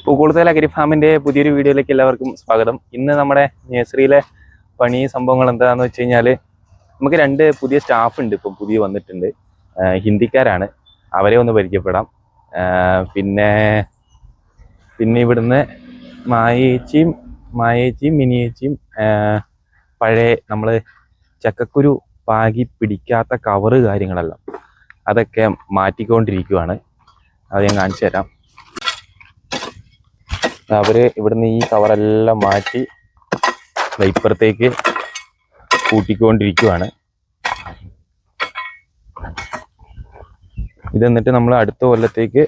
പൂക്കോളത്തെ agri ഫാമിന്റെ പുതിയൊരു വീഡിയോയിലേക്ക് എല്ലാവർക്കും സ്വാഗതം. ഇന്ന് നമ്മുടെ നഴ്സറിയിലെ പണി സംഭവങ്ങൾ എന്താണെന്ന് വെച്ച് കഴിഞ്ഞാൽ നമുക്ക് രണ്ട് പുതിയ സ്റ്റാഫ് ഉണ്ട്, ഇപ്പം പുതിയ വന്നിട്ടുണ്ട്. ഹിന്ദിക്കാരാണ്, അവരെ ഒന്ന് പരിചയപ്പെടാം. പിന്നെ ഇവിടുന്ന് മായേച്ചിയും മിനിയേച്ചിയും പഴയ നമ്മൾ ചക്കക്കുരു പാകി പിടിക്കാത്ത കവറ് കാര്യങ്ങളെല്ലാം അതൊക്കെ മാറ്റിക്കൊണ്ടിരിക്കുകയാണ്. അത് ഞാൻ കാണിച്ചു തരാം. അവര് ഇവിടുന്ന് ഈ കവറെല്ലാം മാറ്റി ഇപ്പുറത്തേക്ക് കൂട്ടിക്കൊണ്ടിരിക്കുകയാണ്. ഇതെന്നിട്ട് നമ്മൾ അടുത്ത കൊല്ലത്തേക്ക്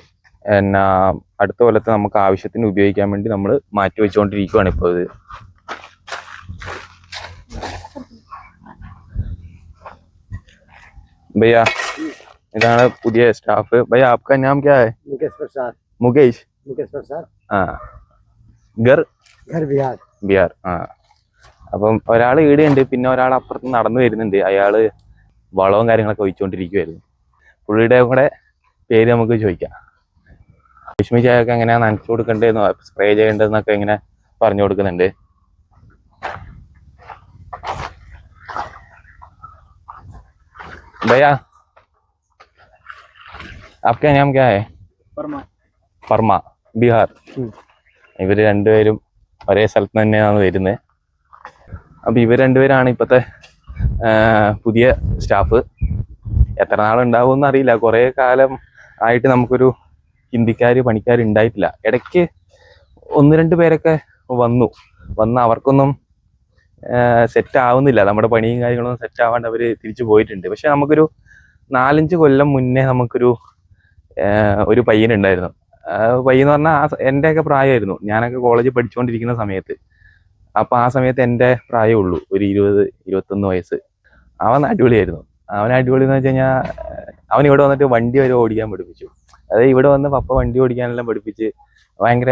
അടുത്ത കൊല്ലത്ത് നമുക്ക് ആവശ്യത്തിന് ഉപയോഗിക്കാൻ വേണ്ടി നമ്മൾ മാറ്റി വെച്ചുകൊണ്ടിരിക്കുകയാണ് ഇപ്പോൾ. ഇത് भैया इधर पुതിയ സ്റ്റാഫ്. भैया आपका नाम क्या है? मुकेश प्रसाद. हाँ, घर बिहार. അപ്പം ഒരാൾ ഈടെയുണ്ട്, പിന്നെ ഒരാൾ അപ്പുറത്ത് നടന്നു വരുന്നുണ്ട്. അയാള് വളവും കാര്യങ്ങളൊക്കെ ഒഴിച്ചുകൊണ്ടിരിക്കുവായിരുന്നു. പുള്ളിയുടെ കൂടെ പേര് നമുക്ക് ചോദിക്കാം. രശ്മി ചായയൊക്കെ എങ്ങനെയാ നനച്ചു കൊടുക്കേണ്ടതെന്നോ സ്പ്രേ ചെയ്യേണ്ടതെന്നൊക്കെ ഇങ്ങനെ പറഞ്ഞു കൊടുക്കുന്നുണ്ട്. भैया आपका नाम क्या है? പർമ, ബീഹാർ. ഇവർ രണ്ടുപേരും ഒരേ സ്ഥലത്ത് തന്നെയാണ് വരുന്നത്. അപ്പം ഇവർ രണ്ടുപേരാണ് ഇപ്പോഴത്തെ പുതിയ സ്റ്റാഫ്. എത്ര നാളുണ്ടാവുമെന്ന് അറിയില്ല. കുറേ കാലം ആയിട്ട് നമുക്കൊരു ഹിന്ദിക്കാർ പണിക്കാർ ഉണ്ടായിട്ടില്ല. ഇടയ്ക്ക് ഒന്ന് രണ്ട് പേരൊക്കെ വന്ന് അവർക്കൊന്നും സെറ്റ് ആവുന്നില്ല. നമ്മുടെ പണിയും കാര്യങ്ങളൊന്നും സെറ്റ് ആവാണ്ട് അവർ തിരിച്ചു പോയിട്ടുണ്ട്. പക്ഷെ നമുക്കൊരു 4-5 കൊല്ലം മുന്നേ ഒരു പയ്യനുണ്ടായിരുന്നു. പയ്യെന്ന് പറഞ്ഞാൽ എൻ്റെയൊക്കെ പ്രായമായിരുന്നു. ഞാനൊക്കെ കോളേജിൽ പഠിച്ചുകൊണ്ടിരിക്കുന്ന സമയത്ത്. അപ്പം ആ സമയത്ത് എൻ്റെ പ്രായമേ ഉള്ളൂ, ഒരു 20-21 വയസ്സ്. അവൻ അടിപൊളിയായിരുന്നു. അവൻ അടിപൊളി എന്ന് വെച്ച് കഴിഞ്ഞാൽ അവൻ ഇവിടെ വന്നിട്ട് വണ്ടി വരെ ഓടിക്കാൻ പഠിപ്പിച്ചു. അതായത് ഇവിടെ വന്ന് പപ്പ വണ്ടി ഓടിക്കാനെല്ലാം പഠിപ്പിച്ച് ഭയങ്കര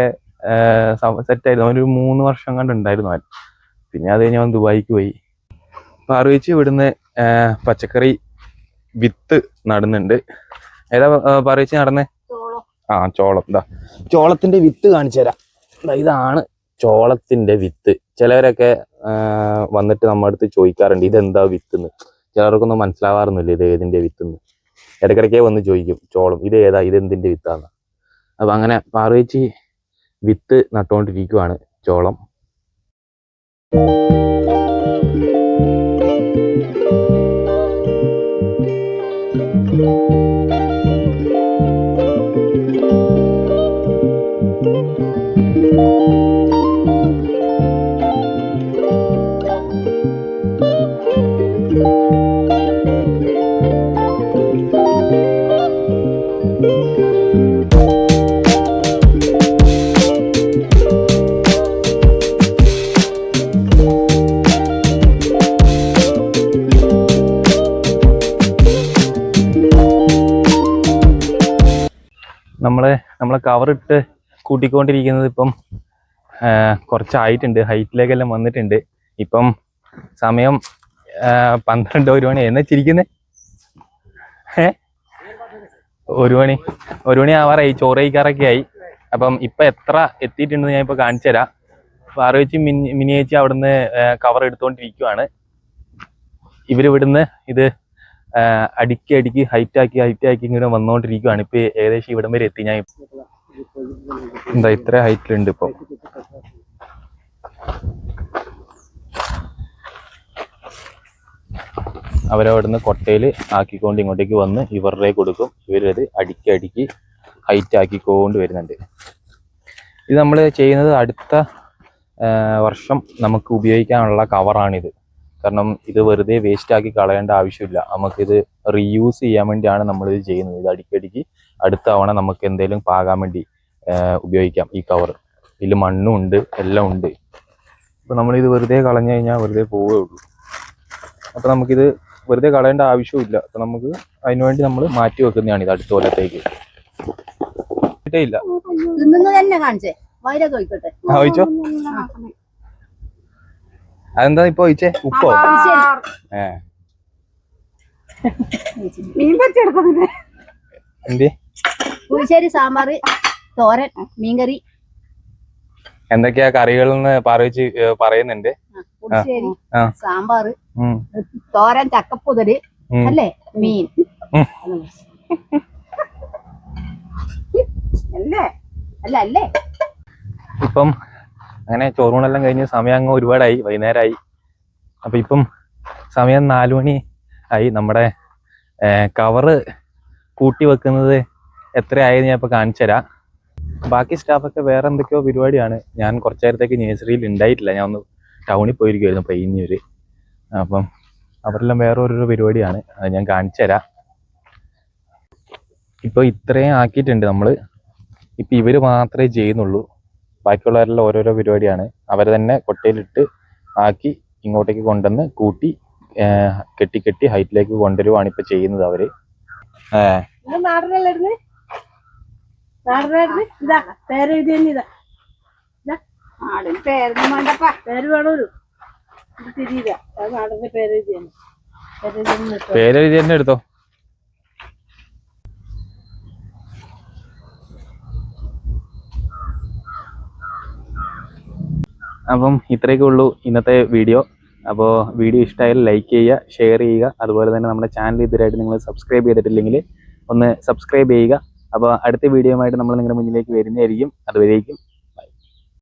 സെറ്റായിരുന്നു. അവനൊരു 3 വർഷം കണ്ടുണ്ടായിരുന്നു അവൻ. പിന്നെ അത് കഴിഞ്ഞ് അവൻ ദുബായിക്ക് പോയി. പാർവേച്ചി ഇവിടുന്ന് പച്ചക്കറി വിത്ത് നടുന്നുണ്ട്. ഏതാ പാർവേച്ചി നടന്നേ? ചോളം. ചോളത്തിന്റെ വിത്ത് കാണിച്ചു തരാം. ഇതാണ് ചോളത്തിന്റെ വിത്ത്. ചിലവരൊക്കെ വന്നിട്ട് നമ്മുടെ അടുത്ത് ചോദിക്കാറുണ്ട് ഇതെന്താ വിത്തെന്ന്. ചിലർക്കൊന്നും മനസ്സിലാവാറൊന്നുമില്ല ഇത് ഏതിന്റെ വിത്തെന്ന്. ഇടയ്ക്കിടയ്ക്കേ വന്ന് ചോദിക്കും ചോളം ഇതേതാ, ഇതെന്തിന്റെ വിത്താന്ന്. അപ്പൊ അങ്ങനെ പാർവേച്ചി വിത്ത് നട്ടുകൊണ്ടിരിക്കുവാണ് ചോളം. നമ്മളെ കവറിട്ട് കൂട്ടിക്കൊണ്ടിരിക്കുന്നത് ഇപ്പം കുറച്ചായിട്ടുണ്ട്, ഹൈറ്റിലേക്കെല്ലാം വന്നിട്ടുണ്ട്. ഇപ്പം സമയം 12-1 മണി. എന്നാ ചിരിക്കുന്നേ? 1 മണി ആവാറായി, ചോറ് കഴിക്കാറൊക്കെ ആയി. അപ്പം ഇപ്പം എത്ര എത്തിയിട്ടുണ്ടെന്ന് ഞാൻ ഇപ്പം കാണിച്ചു തരാം. പാർവേച്ചി മിനിയേച്ചി അവിടുന്ന് കവർ എടുത്തുകൊണ്ടിരിക്കുവാണ്. ഇവരിവിടുന്ന് ഇത് അടുക്കി ഹൈറ്റാക്കി ഇങ്ങനെ വന്നുകൊണ്ടിരിക്കുകയാണ്. ഇപ്പൊ ഏകദേശം ഇവിടം വരെ എത്തി. ഞാൻ എന്താ ഇത്ര ഹൈറ്റിലുണ്ട് ഇപ്പൊ. അവരവിടുന്ന് കൊട്ടയിൽ ആക്കിക്കൊണ്ട് ഇങ്ങോട്ടേക്ക് വന്ന് ഇവരുടെ കൊടുക്കും. ഇവരത് അടുക്കി ഹൈറ്റ് ആക്കിക്കൊണ്ട് വരുന്നുണ്ട്. ഇത് നമ്മൾ ചെയ്യുന്നത് അടുത്ത വർഷം നമുക്ക് ഉപയോഗിക്കാനുള്ള കവറാണിത്. കാരണം ഇത് വെറുതെ വേസ്റ്റ് ആക്കി കളയേണ്ട ആവശ്യമില്ല. നമുക്കിത് റീയൂസ് ചെയ്യാൻ വേണ്ടിയാണ് നമ്മളിത് ചെയ്യുന്നത്. ഇത് അടുക്കി അടുത്ത തവണ നമുക്ക് എന്തെങ്കിലും പാകാൻ വേണ്ടി ഉപയോഗിക്കാം ഈ കവർ. ഇതിൽ മണ്ണും ഉണ്ട്, എല്ലാം ഉണ്ട്. അപ്പോൾ നമ്മളിത് വെറുതെ കളഞ്ഞു കഴിഞ്ഞാൽ വെറുതെ പോവേ ഉള്ളൂ. അപ്പോൾ നമുക്കിത് വെറുതെ കളയേണ്ട ആവശ്യമില്ല. അപ്പോൾ നമുക്ക് അതിനുവേണ്ടി നമ്മൾ മാറ്റി വെക്കുന്നതാണ് ഇത് അടുത്ത കൊല്ലത്തേക്ക്. ഇല്ല ചോദിച്ചോ. അതെന്താ ഇപ്പൊ ചോദിച്ചേ? ഉപ്പോ? പുളിശ്ശേരി, സാമ്പാറ്, തോരൻ, മീൻകറി. എന്തൊക്കെയാ കറികളെന്ന് പറയുന്നുണ്ട്. പുളിശ്ശേരി, സാമ്പാറ്, തോരൻ, ചക്കപ്പുതര്, അല്ലേ, മീൻ അല്ലേ അല്ല അല്ലേ. ഇപ്പം അങ്ങനെ ചോറൂണെല്ലാം കഴിഞ്ഞ് സമയം അങ്ങ് ഒരുപാടായി, വൈകുന്നേരമായി. അപ്പൊ ഇപ്പം സമയം 4 മണി ആയി. നമ്മുടെ കവറ് കൂട്ടി വെക്കുന്നത് എത്രയായെന്ന് ഞാൻ ഇപ്പൊ കാണിച്ചു തരാം. ബാക്കി സ്റ്റാഫൊക്കെ വേറെ എന്തൊക്കെയോ പരിപാടിയാണ്. ഞാൻ കുറച്ചു നേരത്തേക്ക് നേഴ്സറിയിൽ ഉണ്ടായിട്ടില്ല, ഞാൻ ഒന്ന് ടൗണിൽ പോയിരിക്കുമായിരുന്നു പയ്യന്നൂര്. അപ്പം അവരെല്ലാം വേറെ ഓരോരോ പരിപാടിയാണ്, അത് ഞാൻ കാണിച്ചു തരാം. ഇപ്പൊ ഇത്രയും ആക്കിയിട്ടുണ്ട് നമ്മള്. ഇപ്പൊ ഇവര് മാത്രമേ ചെയ്യുന്നുള്ളൂ, ബാക്കിയുള്ളവരെല്ലാം ഓരോരോ പരിപാടിയാണ്. അവർ തന്നെ കൊട്ടയിലിട്ട് ആക്കി ഇങ്ങോട്ടേക്ക് കൊണ്ടുവന്ന് കൂട്ടി കെട്ടി കെട്ടി ഹൈറ്റിലേക്ക് കൊണ്ടുവരുവാണ് ഇപ്പൊ ചെയ്യുന്നത് അവര്. പേരെഴുതി തന്നെ എടുത്തോ. അപ്പം ഇത്രയൊക്കെ ഉള്ളൂ ഇന്നത്തെ വീഡിയോ. അപ്പോൾ വീഡിയോ ഇഷ്ടമായാൽ ലൈക്ക് ചെയ്യുക, ഷെയർ ചെയ്യുക. അതുപോലെ തന്നെ നമ്മുടെ ചാനൽ ഇതുവരെയായിട്ട് നിങ്ങൾ സബ്സ്ക്രൈബ് ചെയ്തിട്ടില്ലെങ്കിൽ ഒന്ന് സബ്സ്ക്രൈബ് ചെയ്യുക. അപ്പോൾ അടുത്ത വീഡിയോയുമായിട്ട് നമ്മൾ നിങ്ങളുടെ മുന്നിലേക്ക് വരുന്നതായിരിക്കും. അതുവരേക്കും